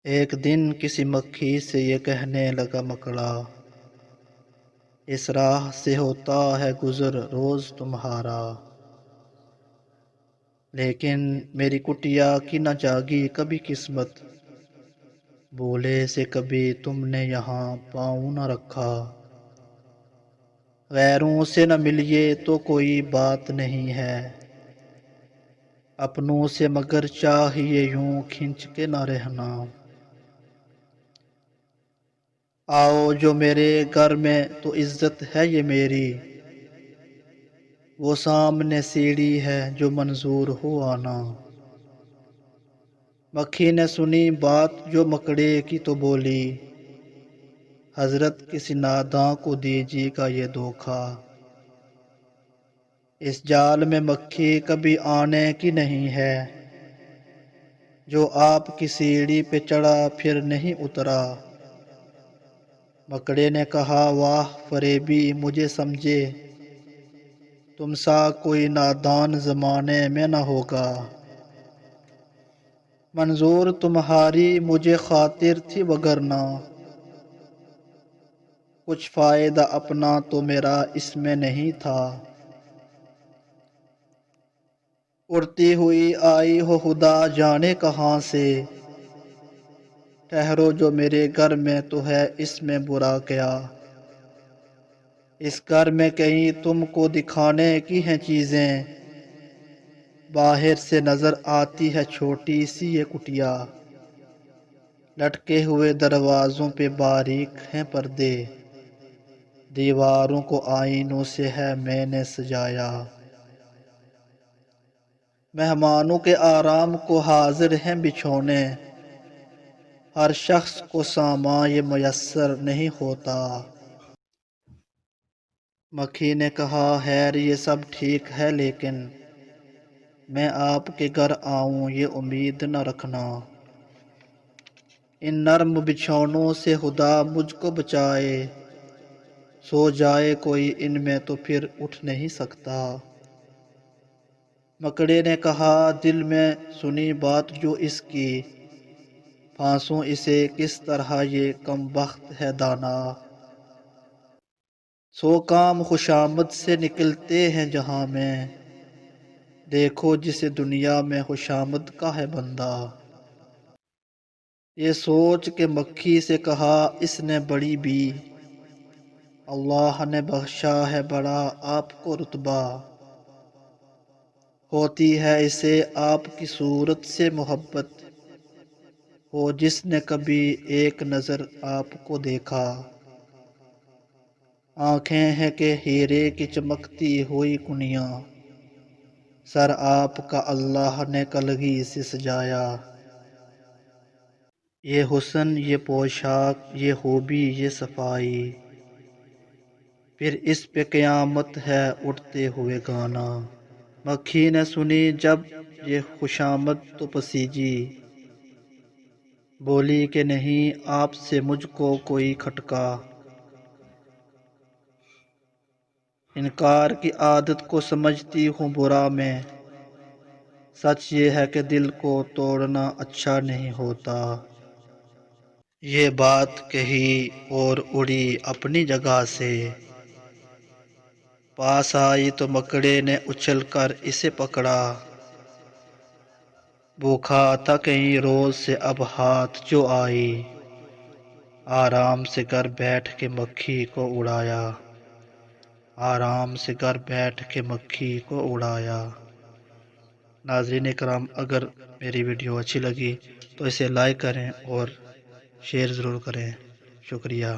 ایک دن کسی مکھی سے یہ کہنے لگا مکڑا، اس راہ سے ہوتا ہے گزر روز تمہارا، لیکن میری کٹیا کی نہ جاگی کبھی قسمت، بولے سے کبھی تم نے یہاں پاؤں نہ رکھا، غیروں سے نہ ملیے تو کوئی بات نہیں ہے، اپنوں سے مگر چاہیے یوں کھنچ کے نہ رہنا، آؤ جو میرے گھر میں تو عزت ہے یہ میری، وہ سامنے سیڑھی ہے جو منظور ہو آنا، مکھی نے سنی بات جو مکڑے کی تو بولی، حضرت کسی ناداں کو دیجیے گا یہ دھوکا، اس جال میں مکھی کبھی آنے کی نہیں ہے، جو آپ کی سیڑھی پہ چڑھا پھر نہیں اترا، مکڑے نے کہا واہ فریبی مجھے سمجھے، تم سا کوئی نادان زمانے میں نہ ہوگا، منظور تمہاری مجھے خاطر تھی وگرنہ، کچھ فائدہ اپنا تو میرا اس میں نہیں تھا، اڑتی ہوئی آئی ہو خدا جانے کہاں سے، ٹھہرو جو میرے گھر میں تو ہے اس میں برا کیا، اس گھر میں کہیں تم کو دکھانے کی ہیں چیزیں، باہر سے نظر آتی ہے چھوٹی سی یہ کٹیا، لٹکے ہوئے دروازوں پہ باریک ہیں پردے، دیواروں کو آئینوں سے ہے میں نے سجایا، مہمانوں کے آرام کو حاضر ہیں بچھونے، ہر شخص کو سامان یہ میسر نہیں ہوتا، مکھی نے کہا خیر یہ سب ٹھیک ہے لیکن میں آپ کے گھر آؤں یہ امید نہ رکھنا، ان نرم بچھونوں سے خدا مجھ کو بچائے، سو جائے کوئی ان میں تو پھر اٹھ نہیں سکتا، مکڑے نے کہا دل میں سنی بات جو اس کی، پھانسوں اسے کس طرح یہ کم بخت ہے دانا، سو کام خوشامد سے نکلتے ہیں جہاں میں، دیکھو جسے دنیا میں خوشامد کا ہے بندہ، یہ سوچ کے مکھی سے کہا اس نے بڑی بھی، اللہ نے بخشا ہے بڑا آپ کو رتبہ، ہوتی ہے اسے آپ کی صورت سے محبت، ہو جس نے کبھی ایک نظر آپ کو دیکھا، آنکھیں ہیں کہ ہیرے کی چمکتی ہوئی کنیاں، سر آپ کا اللہ نے کلگی سے سجایا، یہ حسن یہ پوشاک یہ خوبی یہ صفائی، پھر اس پہ قیامت ہے اٹھتے ہوئے گانا، مکھی نے سنی جب یہ خوشامد تو پسیجی، بولی کہ نہیں آپ سے مجھ کو کوئی کھٹکا، انکار کی عادت کو سمجھتی ہوں برا میں، سچ یہ ہے کہ دل کو توڑنا اچھا نہیں ہوتا، یہ بات کہی اور اڑی اپنی جگہ سے، پاس آئی تو مکڑے نے اچھل کر اسے پکڑا، بھوکھا تھا کئی روز سے اب ہاتھ جو آئی، آرام سے گھر بیٹھ کے مکھی کو اڑایا، آرام سے گھر بیٹھ کے مکھی کو اڑایا۔ ناظرین کرام اگر میری ویڈیو اچھی لگی تو اسے لائک کریں اور شیئر ضرور کریں، شکریہ۔